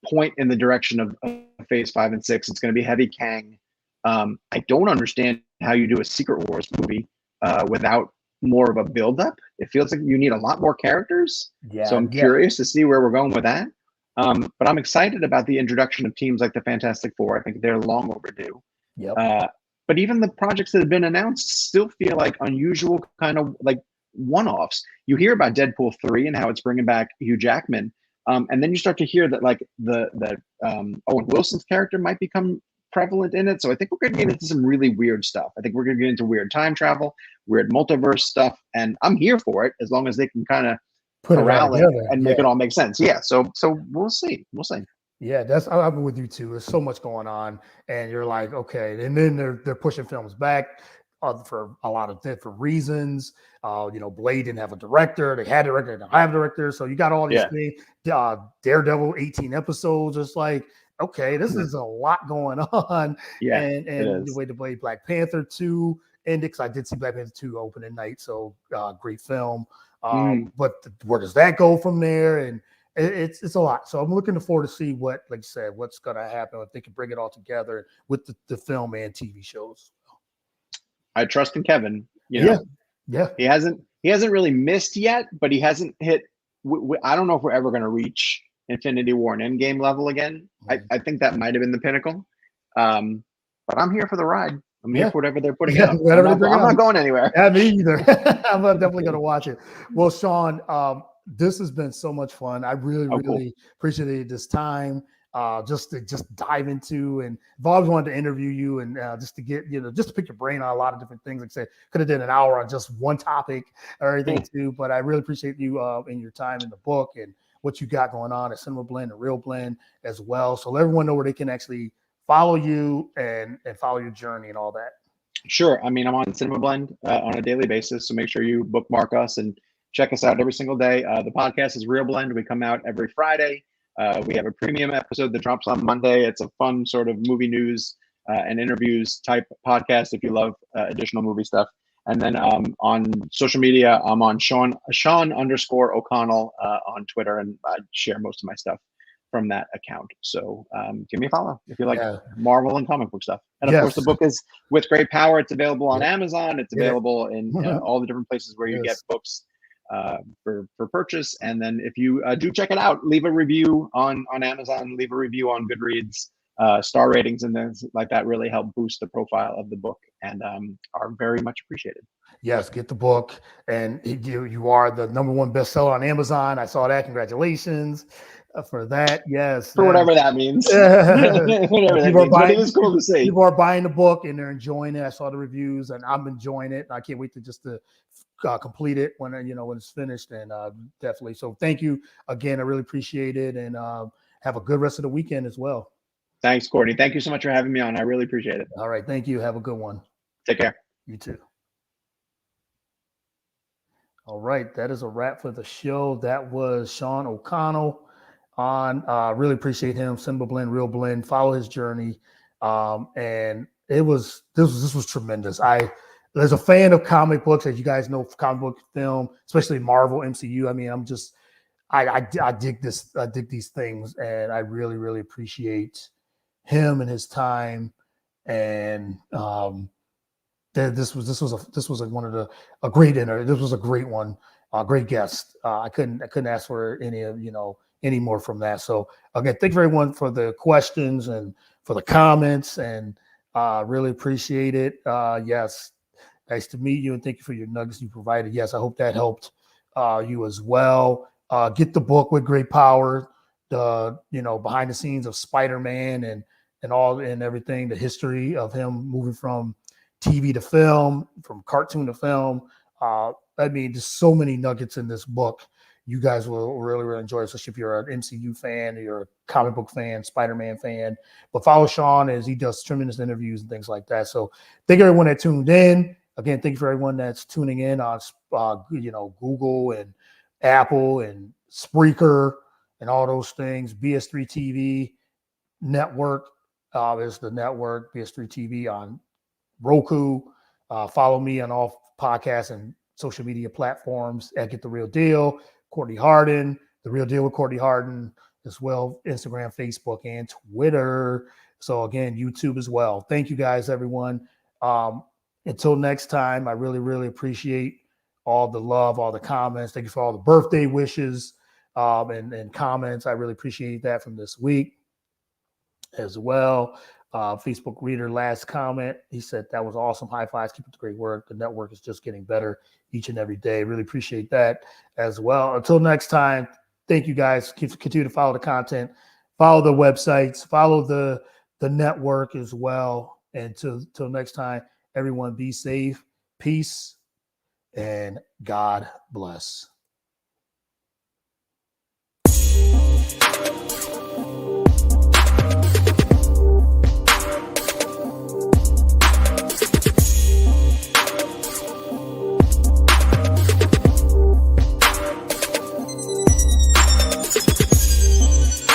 point in the direction of phase 5 and 6. It's going to be heavy Kang. I don't understand how you do a Secret Wars movie without more of a buildup. It feels like you need a lot more characters. So I'm Yeah. curious to see where we're going with that. But I'm excited about the introduction of teams like the Fantastic Four. I think they're long overdue. Yep. But even the projects that have been announced still feel like unusual, kind of like one-offs. You hear about Deadpool 3 and how it's bringing back Hugh Jackman, and then you start to hear that like the Owen Wilson's character might become prevalent in it. So I think we're going to get into some really weird stuff. I think we're going to get into weird time travel, weird multiverse stuff, and I'm here for it as long as they can kind of Put it all corral it together. and Yeah. make it all make sense. Yeah. So we'll see. We'll see. Yeah, I'm with you too. There's so much going on, and you're like, okay, and then they're pushing films back for a lot of different reasons. Blade didn't have a director; they had a director, they don't have a director. So you got all these things. Daredevil, 18 episodes. It's like, okay, this is a lot going on. Yeah, and the way to play Black Panther 2 ended, because I did see Black Panther 2 opening night, so great film. But where does that go from there? And it's a lot. So I'm looking forward to see what, like you said, what's going to happen if they can bring it all together with the film and TV shows. I trust in Kevin. You know, yeah. He hasn't really missed yet, but he hasn't hit. I don't know if we're ever going to reach Infinity War and Endgame level again. I think that might have been the pinnacle. But I'm here for the ride. I'm here for whatever they're putting out. I'm not going anywhere. Yeah, me either. I'm definitely going to watch it. Well, Sean, this has been so much fun. I really appreciated this time. Just to dive into, and I've always wanted to interview you, and just to get just to pick your brain on a lot of different things. Like I said, could have done an hour on just one topic or anything too. But I really appreciate you and your time in the book and what you got going on at CinemaBlend and Real Blend as well. So let everyone know where they can actually follow you and follow your journey and all that. Sure. I mean, I'm on CinemaBlend on a daily basis, so make sure you bookmark us and check us out every single day. The podcast is Real Blend. We come out every Friday. We have a premium episode that drops on Monday. It's a fun sort of movie news and interviews type podcast if you love additional movie stuff. And then on social media, I'm on Sean _ O'Connell on Twitter, and I share most of my stuff from that account. So give me a follow if you like Marvel and comic book stuff. And of course, the book is With Great Power. It's available on Amazon. It's available in all the different places where you get books for purchase. And then if you do check it out, leave a review on Amazon, leave a review on Goodreads. Star ratings and things like that really help boost the profile of the book, and are very much appreciated. Yes, get the book, and you are the #1 bestseller on Amazon. I saw that. Congratulations for that. Yes, for whatever that means. Whatever that means. But it is cool to see. People are buying the book and they're enjoying it. I saw the reviews, and I'm enjoying it. I can't wait to complete it when it's finished. And definitely. So thank you again. I really appreciate it, and have a good rest of the weekend as well. Thanks, Courtney. Thank you so much for having me on. I really appreciate it. All right. Thank you. Have a good one. Take care. You too. All right. That is a wrap for the show. That was Sean O'Connell on. Really appreciate him. CinemaBlend, Real Blend. Follow his journey. And this was tremendous. As a fan of comic books, as you guys know, comic book film, especially Marvel, MCU. I mean, I dig this. I dig these things, and I really, really appreciate him and his time. And this was one of a great dinner. This was a great one, a great guest. I couldn't ask for any more from that. So again, thank you everyone for the questions and for the comments, and really appreciate it. Yes, nice to meet you, and thank you for your nuggets you provided. Yes, I hope that helped you as well. Get the book With Great Power, the behind the scenes of Spider-Man and all and everything, the history of him moving from TV to film, from cartoon to film. I mean, just so many nuggets in this book. You guys will really, really enjoy it, especially if you're an MCU fan, or you're a comic book fan, Spider-Man fan. But follow Sean as he does tremendous interviews and things like that. So thank everyone that tuned in. Again, thank you for everyone that's tuning in on Google and Apple and Spreaker and all those things. BS3 TV network is the network, BS3 TV on Roku. Follow me on all podcasts and social media platforms at Get the Real Deal. Courtney Harden, The Real Deal with Courtney Harden, as well, Instagram, Facebook, and Twitter. So again, YouTube as well. Thank you guys, everyone. Until next time, I really, really appreciate all the love, all the comments. Thank you for all the birthday wishes and comments. I really appreciate that from this week as well. Facebook reader last comment, he said that was awesome. High fives, keep up the great work. The network is just getting better each and every day. Really appreciate that as well. Until next time, thank you guys. Continue to follow the content, follow the websites, follow the network as well. And till next time, everyone be safe, peace, and God bless.